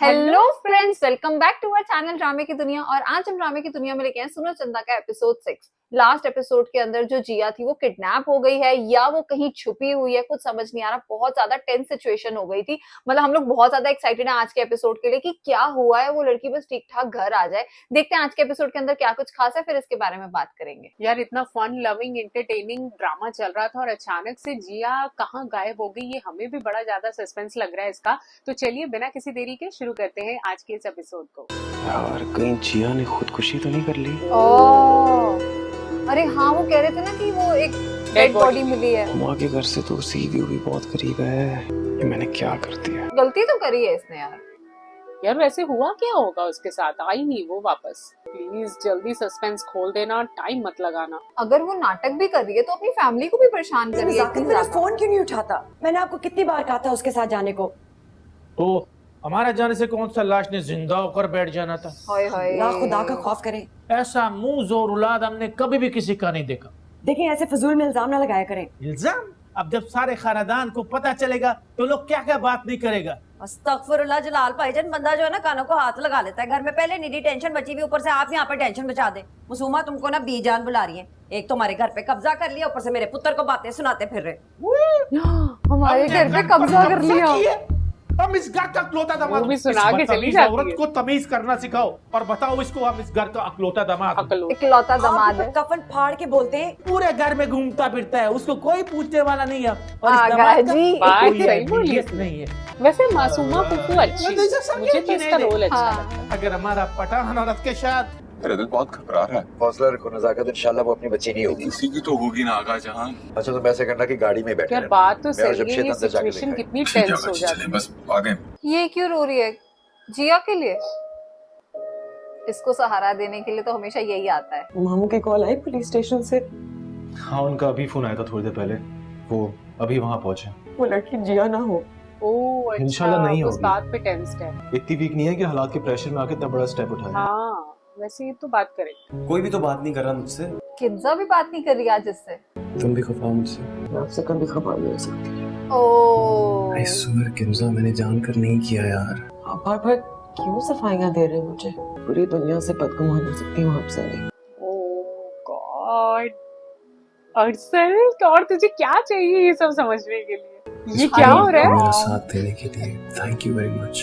Hello friends, welcome back to our channel ड्रामे की दुनिया। और आज हम ड्रामे की दुनिया में लेके आए सुनो चंदा का एपिसोड 6। लास्ट एपिसोड के अंदर जो जिया थी वो किडनैप हो गई है या वो कहीं छुपी हुई है, कुछ समझ नहीं आ रहा। बहुत ज्यादा टेंस सिचुएशन हो गई थी। मतलब हम लोग बहुत ज्यादा एक्साइटेड हैं आज के एपिसोड के लिए कि क्या हुआ है, वो लड़की बस ठीक ठाक घर आ जाए। देखते हैं आज के एपिसोड के अंदर क्या कुछ खास है, फिर इसके बारे में बात करेंगे। यार इतना फन लविंग एंटरटेनिंग ड्रामा चल रहा था और अचानक से जिया कहाँ गायब हो गई, ये हमें भी बड़ा ज्यादा सस्पेंस लग रहा है इसका। तो चलिए बिना किसी देरी के शुरू करते हैं आज के इस एपिसोड को। यार कहीं जिया ने खुदकुशी तो नहीं कर ली? अरे हाँ, वो कह रहे थे ना कि वो एक डेड बॉडी मिली है। माँ के घर से तो सी व्यू भी बहुत करीब है। ये मैंने क्या कर दिया? गलती तो करी है इसने यार। यार वैसे हुआ क्या होगा उसके साथ, आई नहीं वो वापस? प्लीज जल्दी सस्पेंस खोल देना, टाइम मत लगाना। अगर वो नाटक भी कर रही है तो अपनी फैमिली को भी परेशान कर रही है। मेरा फोन क्यों नहीं उठाता? मैंने आपको कितनी बार कहा था उसके साथ जाने को। तो हमारा जाने से कौन सा लाश ने जिंदा होकर बैठ जाना था? हाय हाय। अल्लाह खुदा का खौफ करें। ऐसा मुंह जोर औलाद हमने कभी भी किसी का नहीं देखा। देखें, ऐसे फजूल में इल्जाम ना लगाया करें। इल्जाम? अब जब सारे खानदान को पता चलेगा तो लोग क्या क्या बात नहीं करेगा। अस्तगफुरुल्लाह जलाल भाईजान, बंदा जो है ना कानों को हाथ लगा लेता है। घर में पहले निरी टेंशन बची हुई, ऊपर से आप यहाँ पे टेंशन बचा दे। मुसुमा तुमको ना बीजान बुला रही है। एक तो हमारे घर पे कब्जा कर लिया, ऊपर से मेरे पुत्र को बातें सुनाते फिर रहे। हमारे घर पे कब्जा कर लिया। हम इस घर का अकलौता दामाद। वो भी सुना के चली जाती औरत है। को तमीज करना सिखाओ और बताओ इसको हम इस घर का अकलौता दामाद। इकलौता दामाद है। कफन फाड़ के बोलते हैं। पूरे घर में घूमता फिरता है, उसको कोई पूछने वाला नहीं है। और आगा इस दामाद जी। का बात कोई सही बोली अहमियत इसने। नहीं है। वैसे मासूमा फुफू अच्छी, मुझे तो इसका रोल अच्छा हाँ। लगता है। अगर हमारा पठान औरत के साथ मेरा दिल बहुत घबरा रहा है। हौसला रखो, नजाकत इंशाल्लाह वो अपनी बच्ची नहीं होगी। किसी की तो होगी ना आगा जहां। अच्छा तो ऐसे करना कि गाड़ी में बैठे यार रहना। बात तो मैं सही जब है, शेत ये अंदर जाके सिचुएशन देखा है। कितनी ठीक है टेंस हो बच्चे, जाती चलें, है। बस आगे। ये क्यों रो रही है? जिया के लिए। इसको सहारा देने के लिए तो हमेशा यही आता है। मामू की कॉल आई पुलिस स्टेशन से। हाँ, उनका अभी फोन आया था थोड़ी देर पहले। वो अभी वहाँ पहुंचे। वो लड़की जिया ना हो। ओह अच्छा, इंशाल्लाह नहीं उस होगी। बात पे टेंस्ड है। इतनी वीक नहीं है कि हालात के प्रेशर में आके इतना बड़ा स्टेप उठाए। हाँ वैसे ये तो बात करें। कोई भी तो बात नहीं कर रहा मुझसे। किंजा भी बात नहीं कर रही आज इससे। तुम भी खफा हो मुझसे। मैं आपसे कभी खबर नहीं हो सकती। ओह। आई स्वेयर किंजा, मैंने जानकर नहीं किया यार। आप बार क्यों सफाइयां दे रहे हो मुझे? पूरी दुनिया से बदगुमान हो सकती हूँ आपसे नहीं। ओह गॉड अर्सल, और तुझे क्या चाहिए ये सब समझने के लिए? ये क्या हो रहा है? मेरा साथ देने के लिए थैंक यू वेरी मच।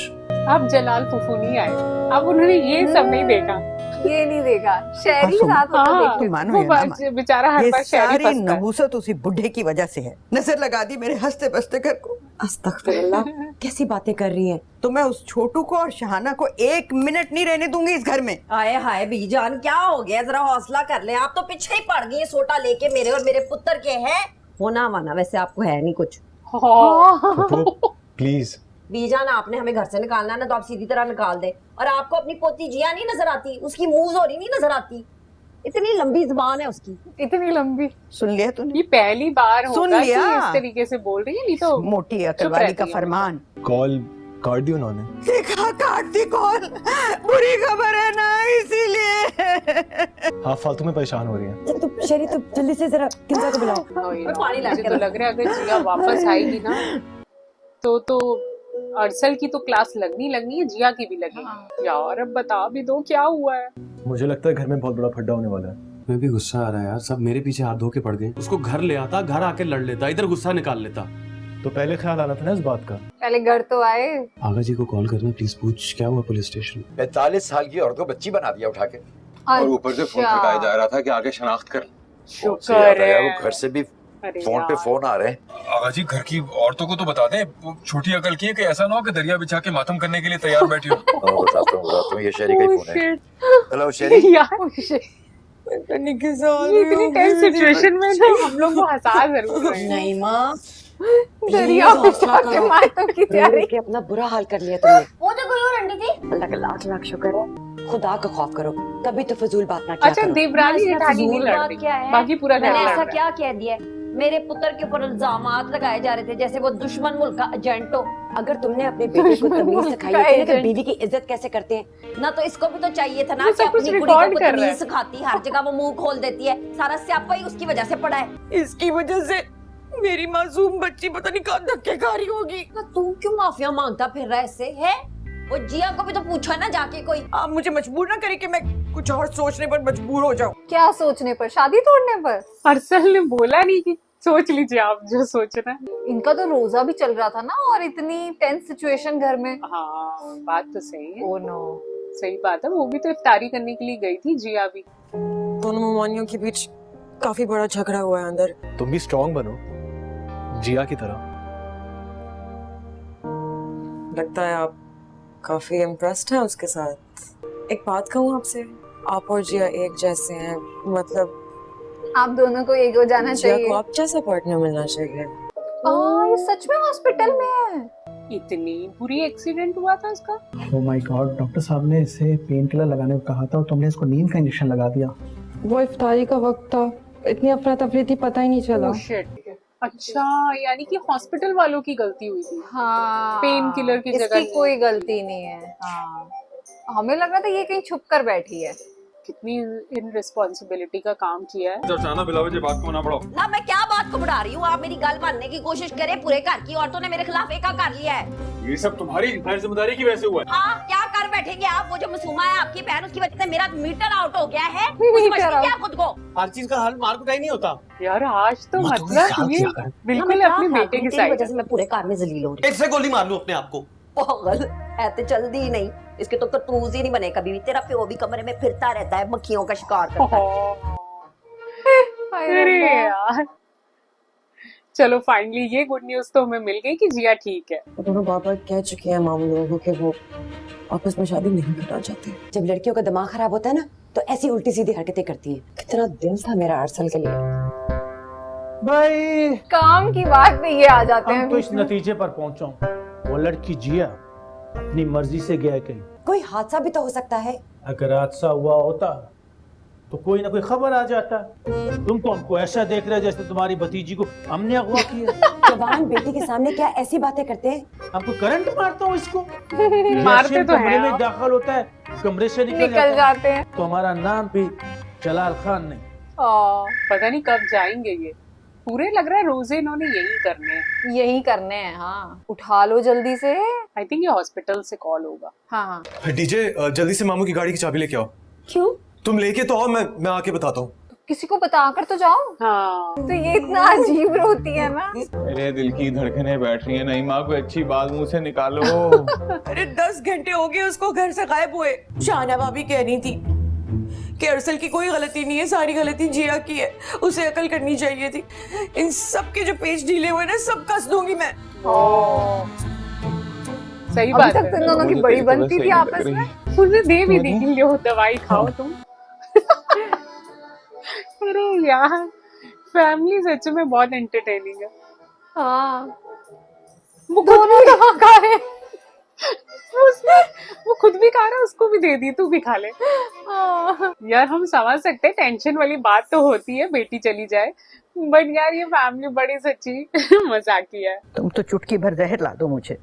अब जलाल फूफू नहीं आए, अब उन्होंने ये सब नहीं देखा। ये नहीं देखा, शहरी साथ होता हाँ, देख मानो वो या ना मानो, बेचारा हर ये बार शहरी सारी फंसता है। नबूसत उसी बुढ़े की वजह से है। नजर लगा दी मेरे हंसते बसते घर को। अस्तगफिरुल्लाह, कैसी बातें कर रही हैं? तो मैं उस छोटू को और शहाना को एक मिनट नहीं रहने दूंगी इस घर में। आए हाय बीजान, क्या हो गया? जरा हौसला कर ले। आप तो पीछे ही पड़ गई सोटा लेके मेरे और मेरे पुत्र के। हैं होना माना वैसे आपको है नहीं कुछ। प्लीज बीजान, आपने हमें घर से निकालना है ना, तो आप सीधी तरह निकाल दे। और आपको अपनी पोती जिया नहीं नजर आती? उसकी मुंह जोरी नहीं नजर आती? इतनी लंबी जुबान है उसकी। इतनी लंबी। सुन लिया तूने? ये पहली बार सुन होगा कि लिया। इस तरीके से बोल रही है, नहीं तो मोटी अकल वाली का रहती है। फरमान। कॉल काट दी उन्होंने। देखा, काट दी कॉल। बुरी खबर है ना, इसीलिए। हाँ, फालतू में परेशान हो रही है। तो शेरी, तो जल्दी से जरा किंजा को बुलाओ। पानी मुझे तो लग रहा है अगर जिया वापस आएगी ना तो अरसल की तो क्लास लगनी है, जिया की भी लगेगी। यार अब बता भी दो क्या हुआ है। मुझे लगता है घर में बहुत बड़ा फड्डा होने वाला है। मैं भी गुस्सा आ रहा है यार, सब मेरे पीछे हाथ धो के पड़ गए। उसको घर ले आता, घर आके लड़ लेता, इधर गुस्सा निकाल लेता। तो पहले ख्याल आना था ना इस बात का। पहले घर तो आए। आगा जी को कॉल करना प्लीज, पूछ क्या हुआ पुलिस स्टेशन। 45 साल की औरत को बच्ची बना दिया उठा के। और ऊपर से फोन खटाया जा रहा था कि आगे शनाख्त कर। से याद आया, वो घर से भी अरे फोन पे यार। फोन आ रहे हैं। आगा जी घर की औरतों को तो बता दें, वो छोटी अकल की है कि ऐसा ना हो कि दरिया बिछा के मातम करने के लिए तैयार बैठी हो। बताता हूँ, ये शेरी का ही Oh, फोन है। shit. हेलो शेरी। यार ये इतनी टेंस सिचुएशन में ना हम लोग को हंसा जरूर रहे हैं। नहीं माँ, दरिया हौसला करो। मातम की तैयारी। के अपना बुरा हाल कर लिया तुमने। वो तो कोई और अंडी थी। अल्लाह का लाख लाख शुक्र है। खुदा का खौफ करो, कभी तो फजूल बात ना किया अच्छा करो। देवरानी इसमें जेठानी नहीं फजूल लड़ बात रही, क्या है? बाकी पूरा घर मैंने लड़ ऐसा रहा है। क्या कह दिया? मेरे पुत्र के ऊपर इल्जामात लगाए जा रहे थे जैसे वो दुश्मन मुल्क का एजेंट हो। अगर तुमने अपने बेटे को तमीज सिखाई होती ना कि बीवी की इज्जत कैसे करते हैं ना, तो इसको भी तो चाहिए था ना ये कि सब कुछ अपनी कुड़ी रिकॉर्ड को कर रहा है। तमीज सिखाती। हर जगह वो मुंह खोल देती है। सारा स्यापा ही उसकी वजह से पड़ा है। इसकी वजह से मेरी मासूम बच्ची पता नहीं कहाँ धक्के खा रही होगी। ना तू क्यों माफिया मांगता फिर रहा है इससे? है वो जिया को भी तो पूछो ना जाके कोई। आप मुझे मजबूर ना करें कि मैं कुछ और सोचने पर मजबूर हो जाऊं। क्या सोचने पर? शादी तोड़ने पर? अरसल ने बोला नहीं कि सोच लीजिए आप जो सोचना है। इनका तो रोजा भी चल रहा था ना, और इतनी टेंस सिचुएशन घर में। हाँ बात तो सही है। Oh no. सही बात है, वो भी तो इफ्तारी करने के लिए गई थी जिया भी। दोनों ममानियों के बीच काफी बड़ा झगड़ा हुआ है अंदर। तुम भी स्ट्रांग बनो, जिया की तरह। लगता है आप काफी इम्प्रेस्ड हैं उसके साथ। एक बात कहूँ आपसे, आप और जिया एक जैसे हैं, मतलब आप दोनों को एक हो जाना जिया चाहिए। को आप जैसा पार्टनर मिलना चाहिए। ये सच में हॉस्पिटल में है? इतनी बुरी एक्सीडेंट हुआ था इसका। ओह माय गॉड, डॉक्टर साहब ने इसे पेन किलर लगाने को कहा था और तुमने इसको नींद का इंजेक्शन लगा दिया। वो इफ्तारी का वक्त था, इतनी अफरा तफरी थी, पता ही नहीं चला। Oh shit. अच्छा, यानी कि हॉस्पिटल वालों की गलती हुई थी। हाँ, पेन किलर की जगह इसकी कोई गलती नहीं है। हाँ, हमें लग रहा था ये कहीं छुप कर बैठी है। कितनी इनरिस्पॉन्सिबिलिटी का काम किया है। चर्चाना बिलावे जी बात को ना बढ़ाओ। ना मैं क्या बात को बढ़ा रही हूँ, आप मेरी गल मानने की कोशिश करें। पूरे घर की औरतों ने मेरे खिलाफ एका कर लिया है। ये सब तुम्हारी गैर जिम्मेदारी की वजह से हुआ है। हाँ, क्या कर बैठेंगे आप? वो जो मासूमा है आपकी बहन, उसकी वजह से मेरा मीटर आउट हो गया है। क्या खुद को हर चीज का हल मार कुटाई नहीं होता। यार आज तो मतलब ये बिल्कुल अपने बेटे के साइड वजह से मैं पूरे कार में जलील हो रही इससे गोली मार लूं अपने आप को। पागल है तो जल्दी ही नहीं, इसके तो करतूज ही नहीं बने कभी भी। तेरा प्यो भी कमरे में फिरता रहता है, मक्खियों का शिकार करता है। अरे यार, चलो फाइनली ये गुड न्यूज तो हमें मिल गई कि जिया ठीक है। दोनों बाबा कह चुके हैं मामू लोगों को कि वो आपस में शादी नहीं करना चाहते। जब लड़कियों का दिमाग खराब होता है ना, तो ऐसी उल्टी सीधी हरकतें करती हैं। कितना दिल था मेरा अरसल के लिए। भाई काम की बात पे ये आ जाते हैं। हम तो इस नतीजे पर पहुंचा हूं, वो लड़की जिया अपनी मर्जी से गया कहीं। कोई हादसा भी तो हो सकता है। अगर हादसा हुआ होता तो कोई ना कोई खबर आ जाता। तुम तो हमको ऐसा देख रहे हो जैसे तुम्हारी भतीजी को हमने अगवा किया। जवान बेटी के सामने क्या ऐसी बातें करते हैं? हमको करंट मारता हूँ इसको। मारते यासीन तो कमरे हैं में आप। दाखिल होता है, कमरे से निकल जाते हैं। तो हमारा नाम भी जलाल खान नहीं। पता नहीं कब जाएंगे ये। पूरे लग रहा है रोजे इन्होंने यही करने हैं। यही करने हैं। हाँ, उठा लो जल्दी से। आई थिंक ये हॉस्पिटल से कॉल होगा। हाँ, डीजे जल्दी से मामू की गाड़ी की चाबी लेके आओ। क्यों? तुम लेके तो आओ, मैं आके बताता हूँ। किसी को बताकर तो जाओ। हाँ, तो ये इतना अजीब रोती है ना। मेरे दिल की धड़कनें बैठ रही है। नहीं माँ, कोई अच्छी बात मुंह से निकालो। अरे 10 घंटे हो गए उसको घर से गायब हुए। शाना भाभी कह रही थी कि अरसल की कोई गलती नहीं है, सारी गलती जिया की है, उसे अकल करनी चाहिए थी। इन सब के जो पेज ढीले हुए ना, सब कस दूंगी मैं। सही अभी बात तक तो इन दोनों की बड़ी बनती थी आपस में। मुझे दे भी दी लो दवाई खाओ तुम। अरे यार, फैमिली सच में बहुत एंटरटेनिंग है। हाँ, वो खुद दोनों दवा खा रहे हैं। वो खुद भी खा रहा है, उसको भी दे दी, तू भी खा ले। हाँ। यार हम समझ सकते हैं, टेंशन वाली बात तो होती है बेटी चली जाए, बट यार ये फैमिली बड़ी सच्ची मजाकी है। तुम तो चुटकी भर जहर ला दो मुझे।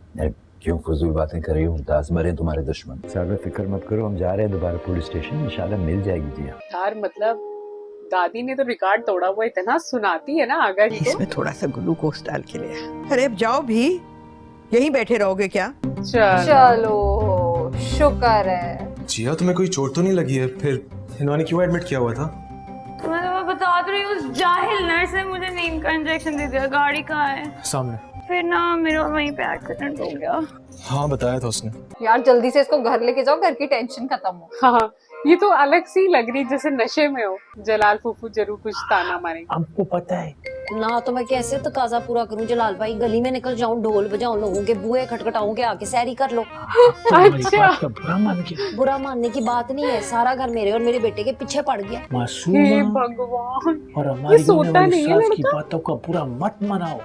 क्यों फजूल बातें कर रही हो? मुमताज मरे तुम्हारे दुश्मन। ज्यादा फिक्र मत करो, हम जा रहे हैं दोबारा पुलिस स्टेशन, इंशाल्लाह मिल जाएगी जिया। यार मतलब दादी ने तो रिकॉर्ड तोड़ा हुआ, इतना सुनाती है ना अगर तो। इसमें थोड़ा सा ग्लूकोज डाल के ले। अरे अब जाओ भी, यहीं बैठे रहोगे क्या? चलो, शुक्र है। जिया तुम्हें कोई चोट तो नहीं लगी है? फिर इन्होंने क्यों एडमिट किया हुआ था? मैं तो बता तो रही हूँ, उस जाहिल नर्स ने मुझे नींद का इंजेक्शन दे दिया। गाड़ी कहाँ है? सामने। फिर ना मेरा वहीं पे एक्सीडेंट हो गया। हाँ बताया था उसने। यार जल्दी से इसको घर लेके जाओ, घर की टेंशन खत्म हो। हाँ, ये तो अलग सी लग रही जैसे नशे में हो। जलाल फूफू जरूर कुछ ताना मारेंगे। हमको पता है ना तो मैं कैसे तकाजा पूरा करूं जलाल भाई? गली में निकल जाऊं, ढोल बजाऊं, लोगों के बुए खटखटाऊं के आके सैरी कर लो। अच्छा, बुरा मानने की बात नहीं है, सारा घर मेरे और मेरे बेटे के पीछे पड़ गया। हे मासूमा भगवान, और ये हमारी सोता नहीं है सास की लड़का। बातों का पूरा मत मनाओ।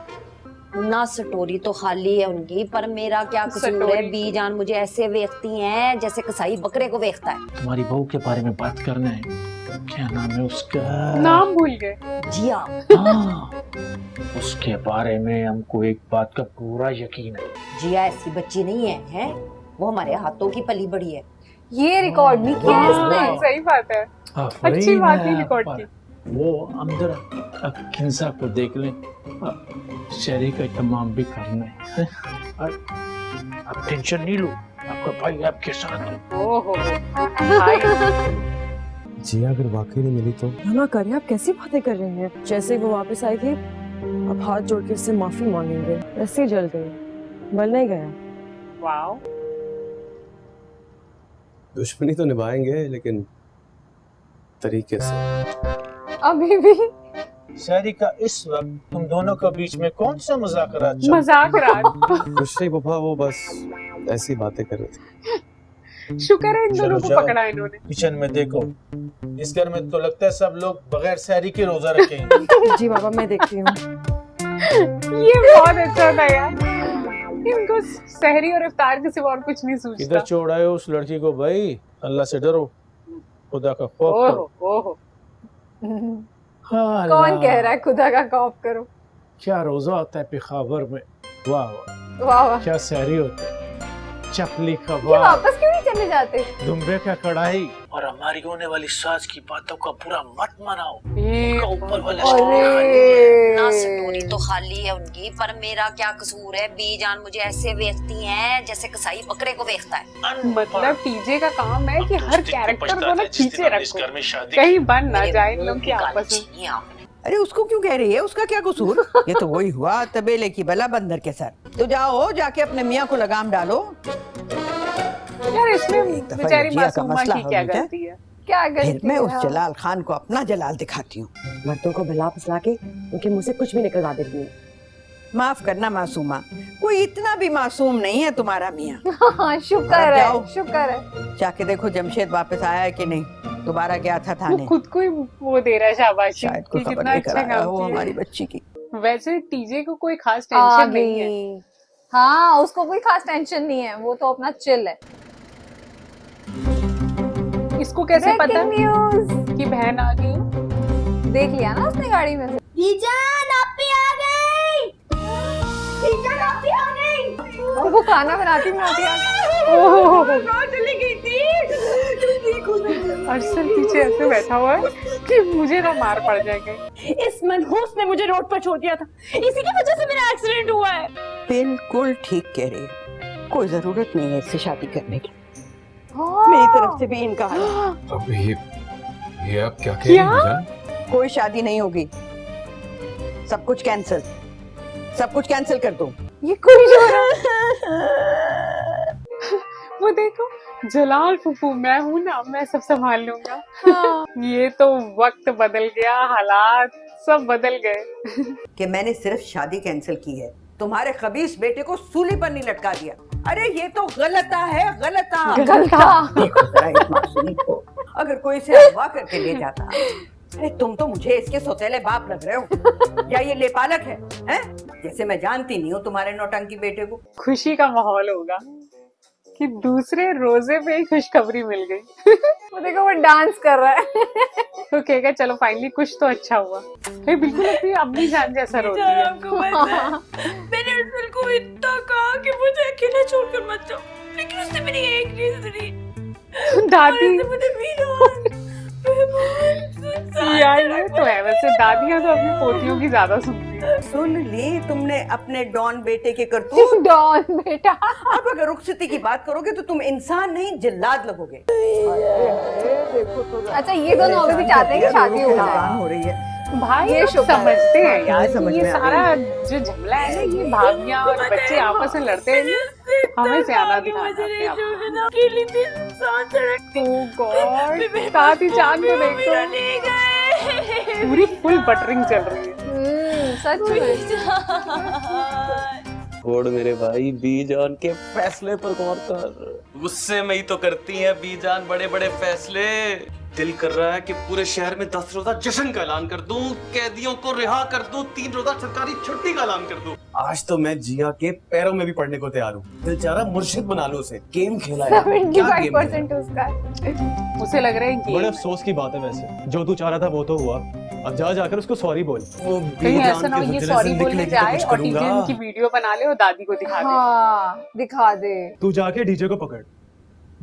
ना स्टोरी तो खाली है उनकी, पर मेरा क्या कसूर है? स्टोरी। बीजान मुझे ऐसे वेखती हैं जैसे कसाई बकरे को वेखता है। तुम्हारी बहू के बारे में बात करना है। क्या नाम है उसका? नाम भूल गए। जिया। हाँ, उसके बारे में हमको एक बात का पूरा यकीन है। जिया ऐसी बच्ची नहीं है, हैं? वो हमारे हाथों की पली बड़ी है। ये रिकॉर्ड नहीं किया है इसने। हाँ, सही बात है, अच्छी बात है रिकॉर्ड की। वो अंदर किंसा को देख लें, शहरी का तमाम भी करना है। और अब टेंशन नहीं लो, आपका भाई आपके साथ। ओहो भाई जिया अगर वाकई नहीं मिली तो मना करे, आप कैसी बातें कर रहे हैं? जैसे वो वापस आएगी अब हाथ जोड़ के उससे माफी मांगेंगे। ऐसे ही जल गई, मर नहीं गया। वाओ दुश्मनी तो निभाएंगे लेकिन तरीके से। अभी भी शहरी का इस वक्त तुम दोनों के बीच में कौन सा मुज़ाकरा चल रहा है? मजाक रात कुछ नहीं पापा, वो बस ऐसी बातें कर रहे थे। शुक्र है इन दोनों को जाओ। पकड़ा इन्होंने। किचन में देखो, इस घर में तो लगता है सब लोग बगैर सहरी के रोजा रखेंगे। जी बाबा, मैं देखती हूँ। ये बहुत अच्छा था यार, इनको सहरी और इफ्तार के सिवा और कुछ नहीं इधर सूझता। छोड़ाए उस लड़की को भाई, अल्लाह से डरो, खुदा का खौफ करो। ओहो ओहो हाँ, कौन अल्लाह, कह रहा है खुदा का खौफ करो? क्या रोजा होता है पेखावर में, वाह वाह, वाह वाह, क्या सहरी होता है, चपली ये कबाब, वापस क्यों नहीं चले जाते? दुम्बे का कढ़ाई, और हमारी होने वाली सास की बातों का बुरा मत मनाओ। ये ऊपर वाला ना अरे सटोरी तो खाली है उनकी, पर मेरा क्या कसूर है? बीजान मुझे ऐसे देखती हैं जैसे कसाई बकरे को देखता है। मतलब टीजे का काम है कि हर कैरेक्टर को ना खींचे रखो, में शादी कहीं बन ना जाए इन लोग की आपस में। अरे उसको क्यों कह रही है? उसका क्या कसूर? ये तो वही हुआ तबेले की बला बंदर के सर। तो जाओ, जाके अपने मियाँ को लगाम डालो। यार इसमें दफा बेचारी जिया का मासूमा मसला की हो क्या गया। गलती है? क्या फिर गलती मैं है? उस जलाल खान को अपना जलाल दिखाती हूँ। मर्दों को भला फुसला के उनके मुंह से कुछ भी निकलवा देती हूँ। माफ करना मासूमा, कोई इतना भी मासूम नहीं है तुम्हारा मियाँ। हाँ, शुक्र अब है, जाओ। शुक्र है। जाके देखो जमशेद वापस आया है कि नहीं। दोबारा गया था वो थाने, खुद को ही वो दे रहा है शाबाशी शायद कोई कि खबर कितना लेकर अच्छा आया काम हो किया हमारी है। बच्ची की। वैसे टीजे को कोई खास आ टेंशन नहीं है। गई। हाँ, उसको कोई खास टेंशन नहीं है, वो तो अपना चिल है। इसको कैसे पता ब्रेकिंग न्यूज कि बहन आ गई? देख लिया ना उसने गाड़ी में से। वो खाना बनाती बनाती आ गई। अरसल पीछे ऐसे बैठा हुआ है कि मुझे ना मार पड़ जाएगा। इस मनहूस ने मुझे रोड पर छोड़ दिया था, इसी की वजह से मेरा एक्सीडेंट हुआ है। बिल्कुल ठीक कह रही है, कोई जरूरत नहीं है इससे शादी करने की। हाँ। मेरी तरफ से भी इनकार है। अब ये आप क्या कह रही हैं जान? कोई शादी नहीं होगी, सब कुछ कैंसिल, सब कुछ कैंसिल कर दो। ये कोई जो रहा है। वो देखो जलाल फूफू, मैं हूँ ना, मैं सब संभाल लूंगा। हाँ। ये तो वक्त बदल गया, हालात सब बदल गए। कि मैंने सिर्फ शादी कैंसिल की है, तुम्हारे खबीस बेटे को सूली पर नहीं लटका दिया। अरे ये तो गलता है, गलता। देखो जरा इस मासूम को, अगर कोई इसे अगवा करके ले जाता। अरे तुम तो मुझे इसके सौतेले बाप लग रहे हो, या ये लेपालक है, हैं? जैसे मैं जानती नहीं हूँ तुम्हारे नौटंकी बेटे को। खुशी का माहौल होगा कि दूसरे रोजे पे ही खुशखबरी मिल गई। वो देखो वो डांस कर रहा है। तो कहेगा चलो फाइनली कुछ तो अच्छा हुआ। ये बिल्कुल अपनी अपनी जान जैसा रोती है। आपको पता है, मैंने अरसल को इतना कहा कि मुझे अकेला छोड़कर मत जाओ, लेकिन उसने मेरी एक नहीं सुनी। दादी मुझे मीरा यार ये तो है, वैसे दादियां तो अपनी पोतियों की ज्यादा सुनती है। सुन ली तुमने अपने डॉन बेटे के करतूत। डॉन बेटा। अब अगर रुखसती की बात करोगे तो तुम इंसान नहीं जिल्लाद लगोगे। अच्छा, ये दोनों अभी भी चाहते हैं कि शादी हो जाए। हो रही है। भाई ये ये शुक्र है। समझते हैं यार समझ कि ये में आ सारा जो झगड़ा है ना, ये भाभियां और बच्चे आपस में लड़ते हैं, हमें सियाना दिखाना है आपको। अकेली थी, इंसान सड़क Oh God, साथ ही चांद को देखो, ले गए। पूरी फुल बटरिंग चल रही है। सच में। छोड़ मेरे भाई, बीजान के फैसले पर गौर कर। गुस्से में ही तो करती हैं बीजान बड़े बड़े फैसले। दिल कर रहा है कि पूरे शहर में 10 रोजा जश्न का ऐलान कर दूं, कैदियों को रिहा कर दूं, 3 रोजा सरकारी छुट्टी का ऐलान कर दूं। आज तो मैं जिया के पैरों में भी पड़ने को तैयार हूँ। दिल चाह रहा मुर्शिद बना लो उसे। गेम खेला है, क्या गेम खेला? 75% उसका है। उसे लग रहा है बड़े कि अफसोस की बात है, वैसे जो तू चाह रहा था वो तो हुआ। अब जा जाकर उसको सॉरी बोल। कहीं ऐसा ना हो ये सॉरी बोलने जाए और टीजे इनकी वीडियो बना ले और दादी को दिखा दे। हाँ, दिखा दे। तू जाके डीजे को पकड़,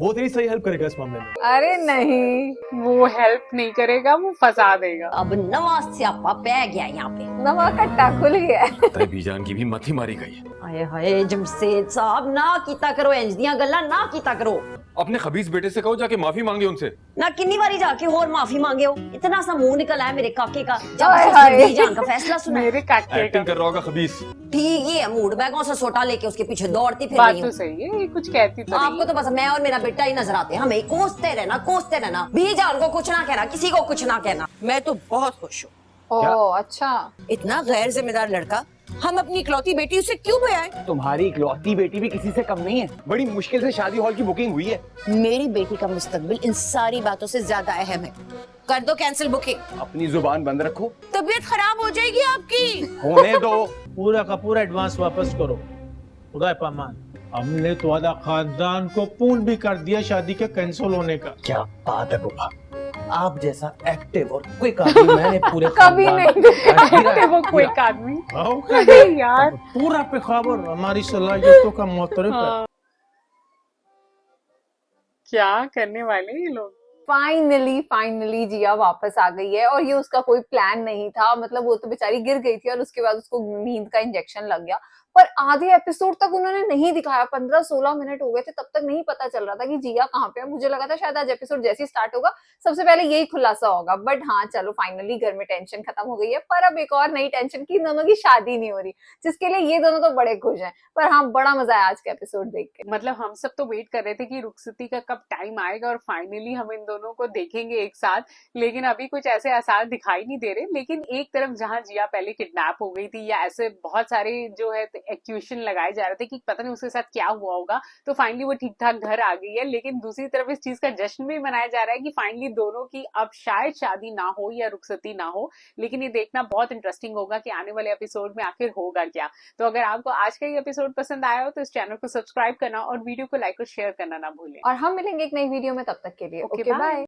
वो तेरी सही हेल्प करेगा इस मामले में। अरे नहीं, वो हेल्प नहीं करेगा, वो फंसा देगा। अब नवा स्यापा पै गया यहाँ पे। नवा कट्टा खुल गया है। तय बीजान की भी मत ही मारी गई। हाय हाय जमशेद साहब ना कीता करो इंज दियां गल्लां ना कीता करो। अपने खबीस बेटे से कहो जाके माफी मांगे उनसे। ना कितनी बारी जाके और माफी मांगे हो, इतना सा मुंह निकला है मेरे काके का जब हाय से उसने हाय। बीजान का फैसला सुना है। मेरे काके एक्टिंग का कर रहा होगा खबीस। ठीक ही है, मूड बैगों से सोटा लेके उसके पीछे दौड़ती फिर बात रही तो हूँ। सही है, ये कुछ कहती तो आपको नहीं। तो बस मैं और मेरा बेटा ही नजर आते हैं, हमें कोसते रहना बीजान को कुछ ना कहना, किसी को कुछ ना कहना। मैं तो बहुत खुश हूँ। ओह अच्छा। इतना गैर जिम्मेदार लड़का हम अपनी इकलौती बेटी उसे क्यों भगाएं? तुम्हारी इकलौती बेटी भी किसी से कम नहीं है। बड़ी मुश्किल से शादी हॉल की बुकिंग हुई है। मेरी बेटी का मुस्तकबिल इन सारी बातों से ज्यादा अहम है। कर दो कैंसिल बुकिंग। अपनी जुबान बंद रखो। तबीयत खराब हो जाएगी आपकी। होने दो। पूरा का पूरा एडवांस वापस करो। खुदा पामान, हमने तो आधा खानदान को पूर्ण भी कर दिया शादी के कैंसिल होने का। क्या बात है बुआ, आप जैसा एक्टिव और क्विक आदमी मैंने पूरे कभी नहीं वो कोई एक आदमी आओ यार। पूरा पे खबर हमारी सलाहियतों का मोहतरफ है। हाँ। क्या करने वाले ये लोग। फाइनली जिया वापस आ गई है और ये उसका कोई प्लान नहीं था। मतलब वो तो बेचारी गिर गई थी और उसके बाद उसको नींद का इंजेक्शन लग गया, पर आधे एपिसोड तक उन्होंने नहीं दिखाया। 15-16 मिनट हो गए थे, तब तक नहीं पता चल रहा था कि जिया कहाँ पे है। मुझे लगा था शायद आज एपिसोड जैसे ही स्टार्ट होगा सबसे पहले यही खुलासा होगा, बट हाँ चलो फाइनली घर में टेंशन खत्म हो गई है। पर अब एक और नई टेंशन की, इन दोनों की शादी नहीं हो रही, जिसके लिए ये दोनों तो बड़े खुश हैं। पर हाँ, बड़ा मजा आया आज का एपिसोड देख के। मतलब हम सब तो वेट कर रहे थे कि रुखसती का कब टाइम आएगा और फाइनली हम इन दोनों को देखेंगे एक साथ, लेकिन अभी कुछ ऐसे आसार दिखाई नहीं दे रहे। लेकिन एक तरफ जहां जिया पहले किडनैप हो गई थी, या ऐसे बहुत सारे जो है एक्यूशन लगाए जा रहे थे कि पता नहीं उसके साथ क्या हुआ होगा, तो फाइनली वो ठीक ठाक घर आ गई है। लेकिन दूसरी तरफ इस चीज का जश्न भी मनाया जा रहा है कि फाइनली दोनों की अब शायद शादी ना हो या रुखसती ना हो। लेकिन ये देखना बहुत इंटरेस्टिंग होगा कि आने वाले एपिसोड में आखिर होगा क्या। तो अगर आपको आज का ये एपिसोड पसंद आया हो तो इस चैनल को सब्सक्राइब करना और वीडियो को लाइक और शेयर करना ना भूलें। और हम मिलेंगे एक नई वीडियो में, तब तक के लिए ओके, ओके बाय। बाय।